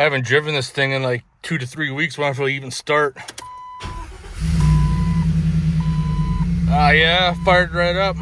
I haven't driven this thing in like 2 to 3 weeks. Wonder if it'll even start. Yeah, fired right up.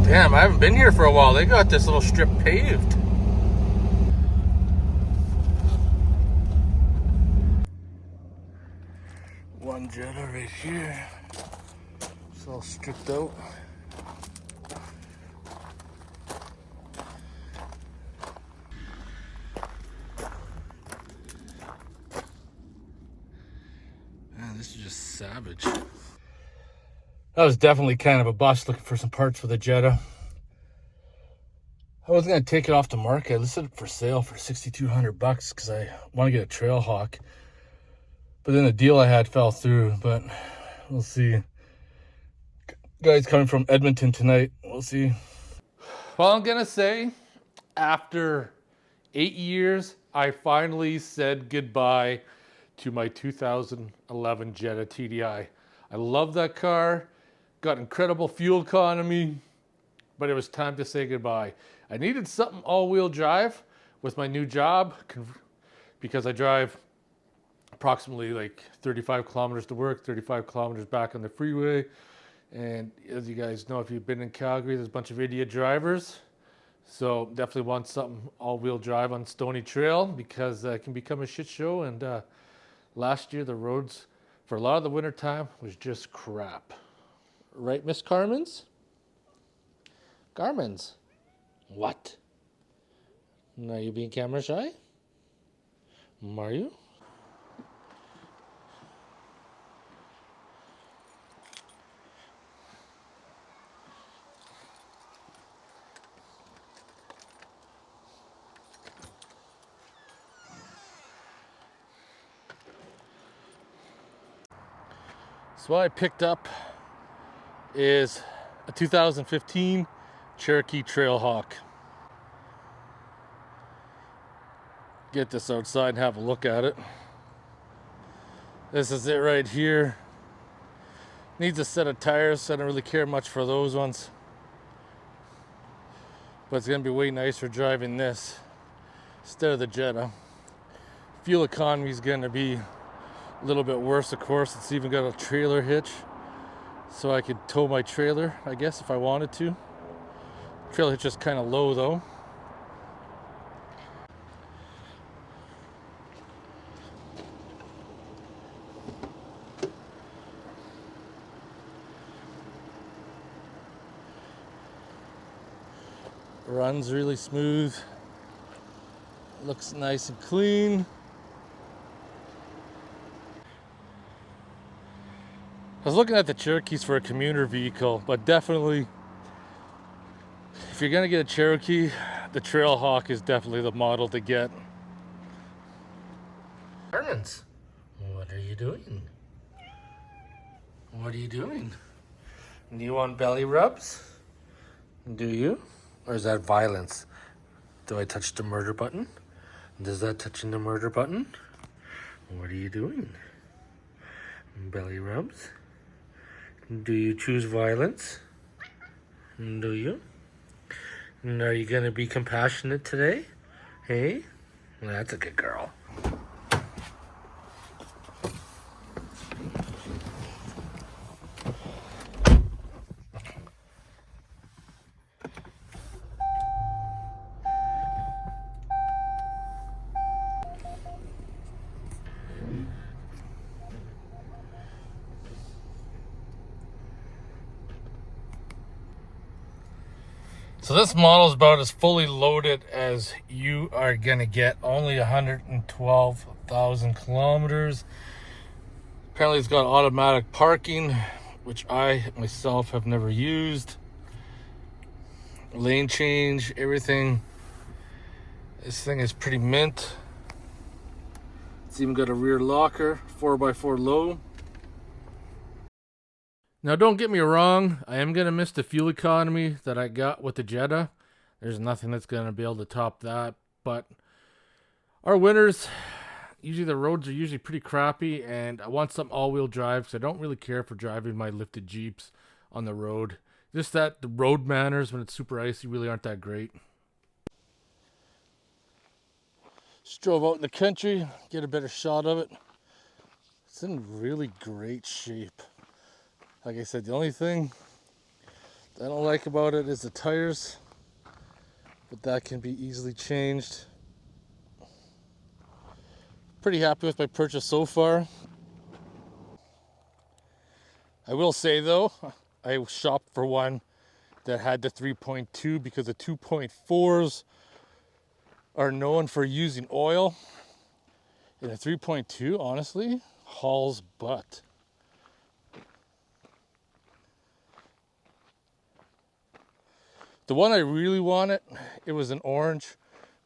Damn, I haven't been here for a while. They got this little strip paved. One Jetta right here. It's all stripped out. Man, this is just savage. That was definitely kind of a bust, looking for some parts for the Jetta. I was going to take it off the market. I listed it for sale for $6,200 because I want to get a trail hawk. But then the deal I had fell through, but we'll see. Guys coming from Edmonton tonight. We'll see. Well, I'm going to say, after 8 years, I finally said goodbye to my 2011 Jetta TDI. I love that car. Got incredible fuel economy, but it was time to say goodbye. I needed something all-wheel drive with my new job because I drive approximately like 35 kilometers to work, 35 kilometers back on the freeway. And as you guys know, if you've been in Calgary, there's a bunch of idiot drivers. So definitely want something all-wheel drive on Stony Trail because it can become a shit show. And last year, the roads for a lot of the winter time was just crap. Right, Miss Carmen's? Carmen's? What? Are you being camera shy? Are you? So what I picked up is a 2015 Cherokee Trailhawk. Get this outside and have a look at it. This is it right here. Needs a set of tires. I don't really care much for those ones. But it's going to be way nicer driving this instead of the Jetta. Fuel economy is going to be a little bit worse, of course. It's even got a trailer hitch. So I could tow my trailer, I guess, if I wanted to. Trailer hitch is kind of low, though. Runs really smooth. Looks nice and clean. I was looking at the Cherokees for a commuter vehicle, but definitely, if you're gonna get a Cherokee, the Trailhawk is definitely the model to get. Ernest, what are you doing? What are you doing? Do you want belly rubs? Do you? Or is that violence? Do I touch the murder button? Does that touching the murder button? What are you doing? Belly rubs? Do you choose violence? Do you? And are you gonna be compassionate today? Hey? Well, that's a good girl. So this model is about as fully loaded as you are gonna get. Only 112,000 kilometers. Apparently it's got automatic parking, which I myself have never used. Lane change, everything. This thing is pretty mint. It's even got a rear locker, 4x4 low. Now, don't get me wrong, I am going to miss the fuel economy that I got with the Jetta. There's nothing that's going to be able to top that. But our winters, usually the roads are usually pretty crappy, and I want some all-wheel drive because I don't really care for driving my lifted Jeeps on the road. Just that the road manners when it's super icy really aren't that great. Just drove out in the country, get a better shot of it. It's in really great shape. Like I said, the only thing I don't like about it is the tires, but that can be easily changed. Pretty happy with my purchase so far. I will say though, I shopped for one that had the 3.2 because the 2.4s are known for using oil. And the 3.2, honestly, hauls butt. The one I really wanted, it was an orange,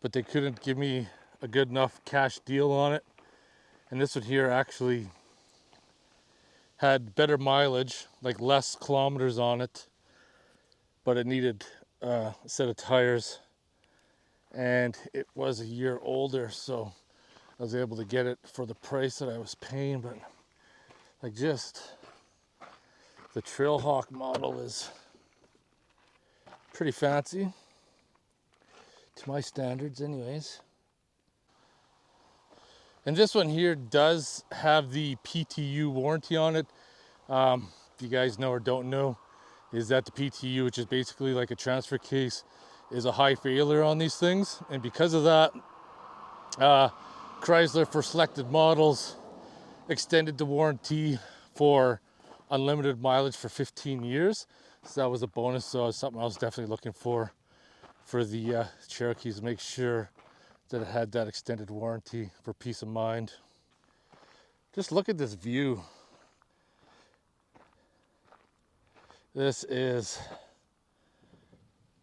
but they couldn't give me a good enough cash deal on it. And this one here actually had better mileage, like less kilometers on it, but it needed a set of tires. And it was a year older, so I was able to get it for the price that I was paying. But like, just the Trailhawk model is pretty fancy to my standards anyways. And this one here does have the PTU warranty on it. If you guys know or don't know, is that the PTU, which is basically like a transfer case, is a high failure on these things. And because of that, Chrysler, for selected models, extended the warranty for unlimited mileage for 15 years. So that was a bonus. So it's something I was definitely looking for the Cherokees, to make sure that it had that extended warranty for peace of mind. Just look at this view. This is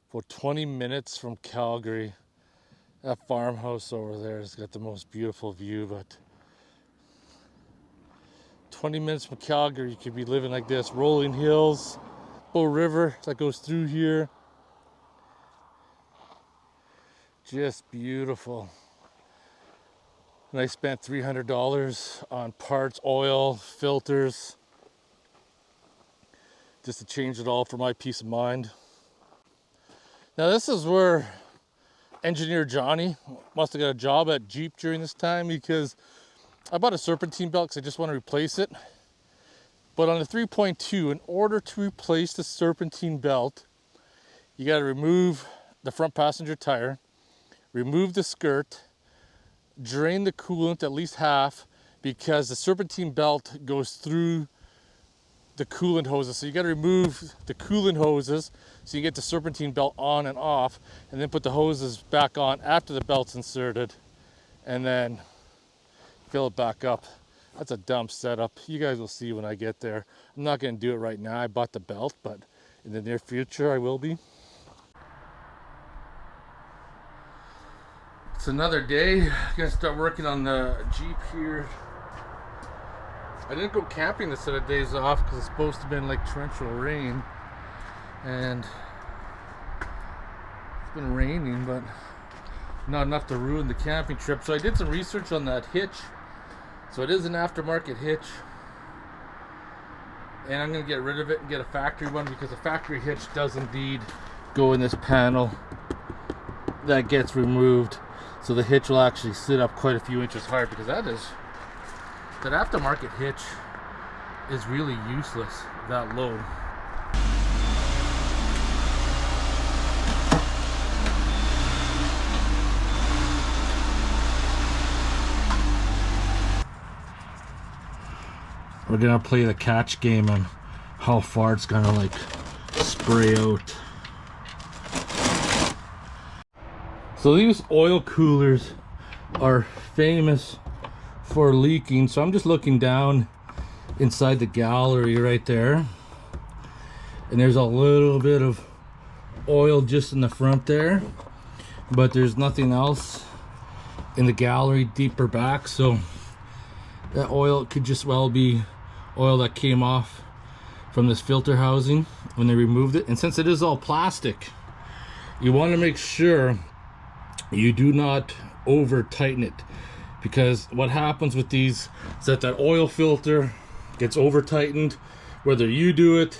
for 20 minutes from Calgary. That farmhouse over there has got the most beautiful view, but 20 minutes from Calgary, you could be living like this. Rolling hills, Bow River that goes through here. Just beautiful. And I spent $300 on parts, oil, filters, just to change it all for my peace of mind. Now this is where Engineer Johnny must have got a job at Jeep during this time, because I bought a serpentine belt because I just want to replace it. But on the 3.2, in order to replace the serpentine belt, you got to remove the front passenger tire, remove the skirt, drain the coolant at least half, because the serpentine belt goes through the coolant hoses. So you got to remove the coolant hoses so you get the serpentine belt on and off, and then put the hoses back on after the belt's inserted, and then fill it back up. That's a dumb setup. You guys will see when I get there. I'm not going to do it right now. I bought the belt, but in the near future I will be. It's another day. I'm going to start working on the Jeep here. I didn't go camping this set of days off because it's supposed to have been like torrential rain, and it's been raining, but not enough to ruin the camping trip. So I did some research on that hitch. So it is an aftermarket hitch, and I'm going to get rid of it and get a factory one, because a factory hitch does indeed go in this panel that gets removed, so the hitch will actually sit up quite a few inches higher, because that aftermarket hitch is really useless that low. We're gonna play the catch game on how far it's gonna like spray out. So these oil coolers are famous for leaking, so I'm just looking down inside the gallery right there, and there's a little bit of oil just in the front there, but there's nothing else in the gallery deeper back, so that oil could just well be oil that came off from this filter housing when they removed it. And since it is all plastic, you want to make sure you do not over tighten it, because what happens with these is that oil filter gets over tightened, whether you do it,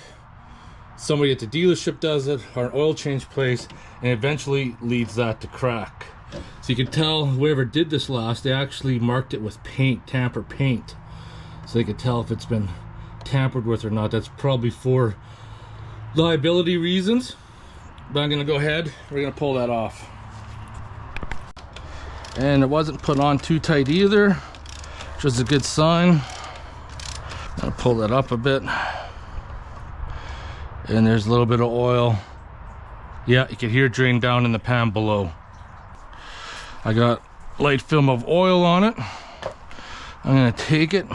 somebody at the dealership does it, or an oil change place, and eventually leads that to crack. So you can tell whoever did this last, they actually marked it with paint, tamper paint, so they could tell if it's been tampered with or not. That's probably for liability reasons, but I'm gonna go ahead, we're gonna pull that off. And it wasn't put on too tight either, which is a good sign. I'll pull that up a bit. And there's a little bit of oil. Yeah, you can hear it drain down in the pan below. I got light film of oil on it. I'm gonna take it.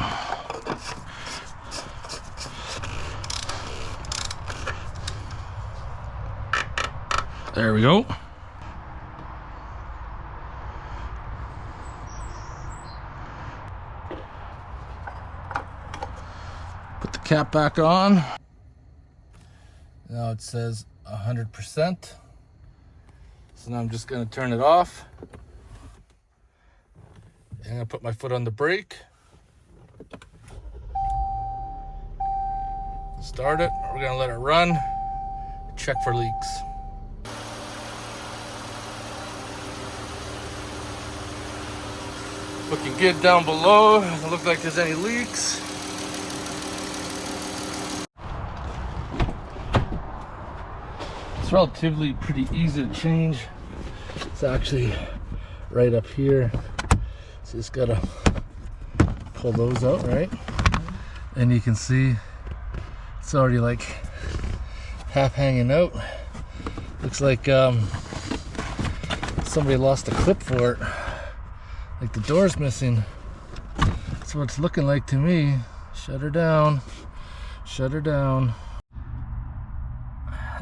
There we go. Put the cap back on. Now it says 100%. So now I'm just gonna turn it off. And I'm gonna put my foot on the brake. Start it, we're gonna let it run. Check for leaks. Looking good down below, doesn't look like there's any leaks. It's relatively pretty easy to change. It's actually right up here. So just gotta pull those out, right? And you can see it's already like half hanging out. Looks like somebody lost a clip for it. Like the door's missing. That's what it's looking like to me. Shut her down. Shut her down.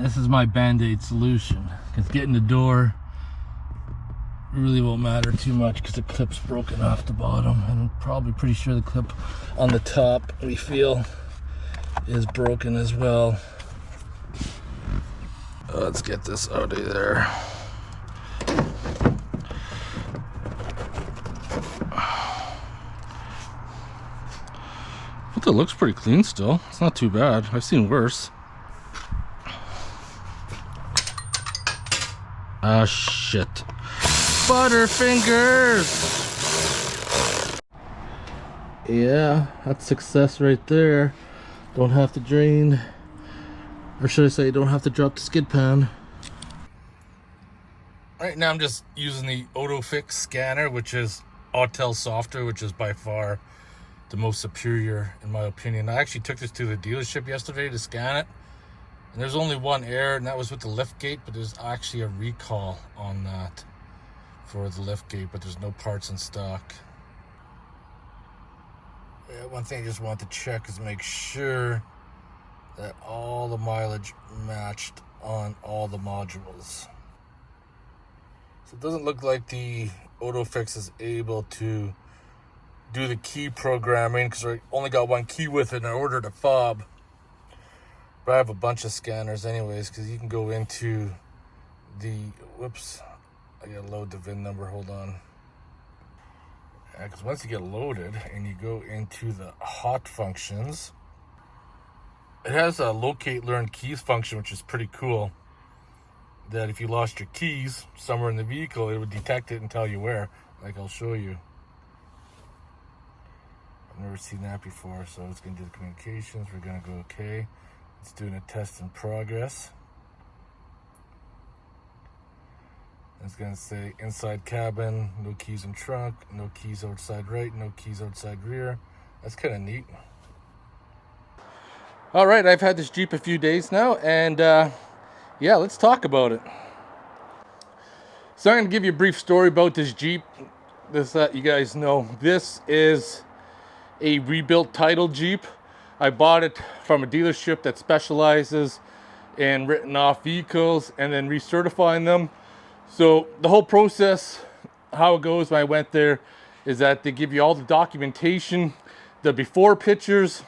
This is my band-aid solution, because getting the door really won't matter too much because the clip's broken off the bottom, and I'm probably pretty sure the clip on the top we feel is broken as well. Let's get this out of there. But it looks pretty clean still. It's not too bad. I've seen worse. Ah, shit. Butterfingers! Yeah, that's success right there. Don't have to drain, or should I say, don't have to drop the skid pan. Right now I'm just using the AutoFix scanner, which is Autel software, which is by far the most superior in my opinion. I actually took this to the dealership yesterday to scan it, and there's only one error, and that was with the lift gate, but there's actually a recall on that for the lift gate, but there's no parts in stock. Yeah, one thing I just want to check is make sure that all the mileage matched on all the modules. So it doesn't look like the AutoFix is able to do the key programming, because I only got one key with it and I ordered a fob. But I have a bunch of scanners anyways, because you can go into the, whoops, I gotta load the VIN number, hold on. Because once you get loaded and you go into the hot functions, it has a locate learn keys function, which is pretty cool. That if you lost your keys somewhere in the vehicle, it would detect it and tell you where. Like I'll show you. I've never seen that before, so it's gonna do the communications. We're gonna go okay. It's doing a test in progress. It's gonna say inside cabin, no keys in trunk, no keys outside right, no keys outside rear. That's kind of neat. All right, I've had this Jeep a few days now, and yeah, let's talk about it. So I'm gonna give you a brief story about this Jeep. This that you guys know. This is a rebuilt title Jeep. I bought it from a dealership that specializes in written off vehicles and then recertifying them. So the whole process, how it goes when I went there, is that they give you all the documentation, the before pictures,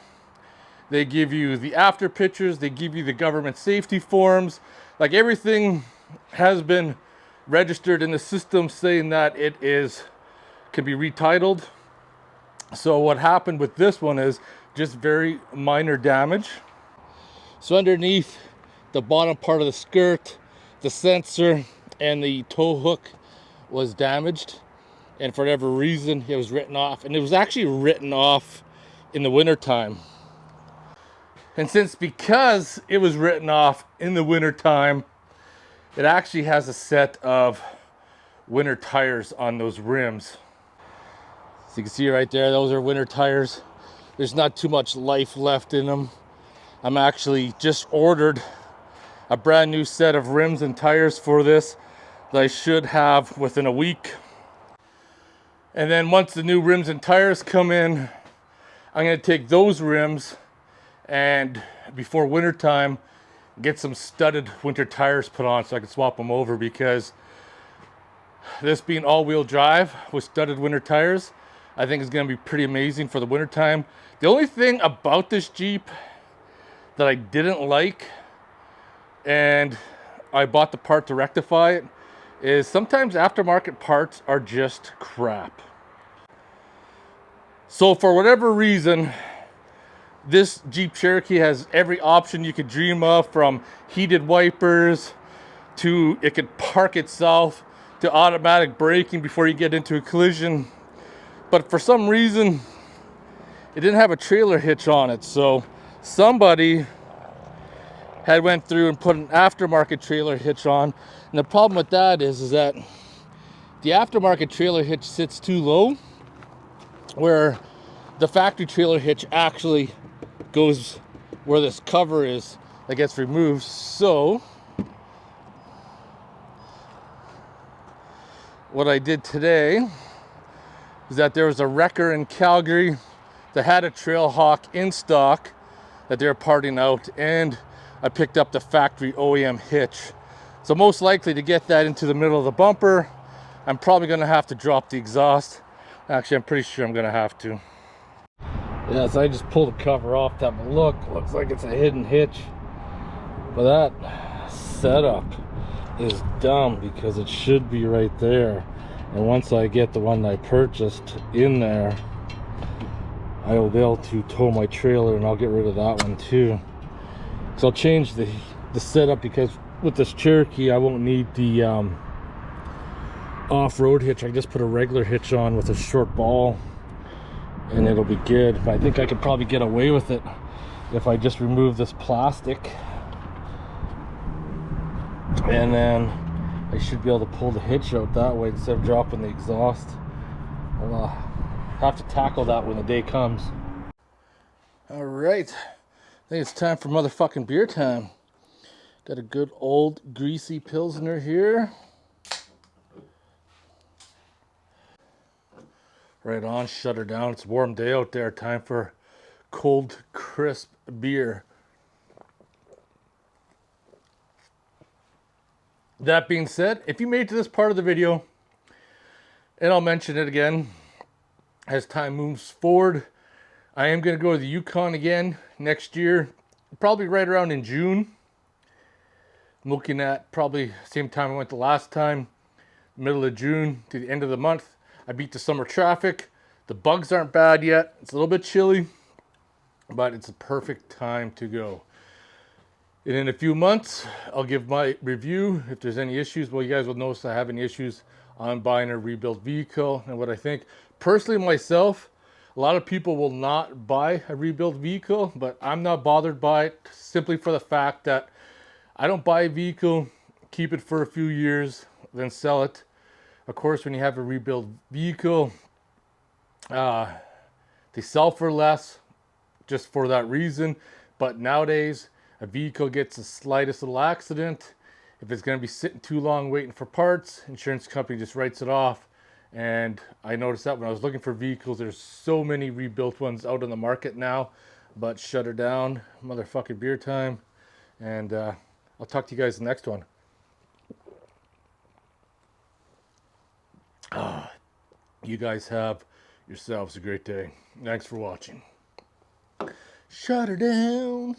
They give you the after pictures. They give you the government safety forms. Like, everything has been registered in the system saying that it can be retitled. So what happened with this one is just very minor damage. So underneath the bottom part of the skirt, the sensor and the tow hook was damaged, and for whatever reason it was written off, and it was actually written off in the winter time. And because it was written off in the winter time, it actually has a set of winter tires on those rims. So you can see right there, those are winter tires. There's not too much life left in them. I'm actually just ordered a brand new set of rims and tires for this that I should have within a week. And then once the new rims and tires come in, I'm gonna take those rims and before winter time, get some studded winter tires put on so I can swap them over, because this being all-wheel drive with studded winter tires, I think is going to be pretty amazing for the winter time. The only thing about this Jeep that I didn't like, and I bought the part to rectify it, is sometimes aftermarket parts are just crap. So for whatever reason, this Jeep Cherokee has every option you could dream of, from heated wipers to it could park itself to automatic braking before you get into a collision. But for some reason, it didn't have a trailer hitch on it. So somebody had went through and put an aftermarket trailer hitch on. And the problem with that is that the aftermarket trailer hitch sits too low, where the factory trailer hitch actually goes where this cover is that gets removed. So what I did today is that there was a wrecker in Calgary that had a Trailhawk in stock that they're parting out, and I picked up the factory OEM hitch. So most likely to get that into the middle of the bumper, I'm probably gonna have to drop the exhaust. Actually, I'm pretty sure I'm gonna have to. Yeah, so I just pulled the cover off to have a look. Looks like it's a hidden hitch. But that setup is dumb, because it should be right there. And once I get the one I purchased in there, I will be able to tow my trailer, and I'll get rid of that one too. So I'll change the setup, because with this Cherokee I won't need the off-road hitch. I just put a regular hitch on with a short ball and it'll be good. But I think I could probably get away with it if I just remove this plastic, and then I should be able to pull the hitch out that way instead of dropping the exhaust. I'll have to tackle that when the day comes. All right, I think it's time for motherfucking beer time. Got a good old greasy Pilsner here. Right on, shut her down. It's a warm day out there. Time for cold, crisp beer. That being said, if you made it to this part of the video, and I'll mention it again as time moves forward, I am going to go to the Yukon again next year, probably right around in June. I'm looking at probably same time I went the last time, middle of June to the end of the month. I beat the summer traffic. The bugs aren't bad yet. It's a little bit chilly, but it's a perfect time to go. And in a few months, I'll give my review. If there's any issues, well, you guys will notice I have any issues on buying a rebuilt vehicle and what I think. Personally, myself, a lot of people will not buy a rebuilt vehicle, but I'm not bothered by it, simply for the fact that I don't buy a vehicle, keep it for a few years, then sell it. Of course, when you have a rebuilt vehicle, they sell for less just for that reason. But nowadays, a vehicle gets the slightest little accident, if it's going to be sitting too long waiting for parts, insurance company just writes it off. And I noticed that when I was looking for vehicles, there's so many rebuilt ones out on the market now. But shut her down, motherfucking beer time. And I'll talk to you guys in the next one. You guys have yourselves a great day. Thanks for watching. Shut her down.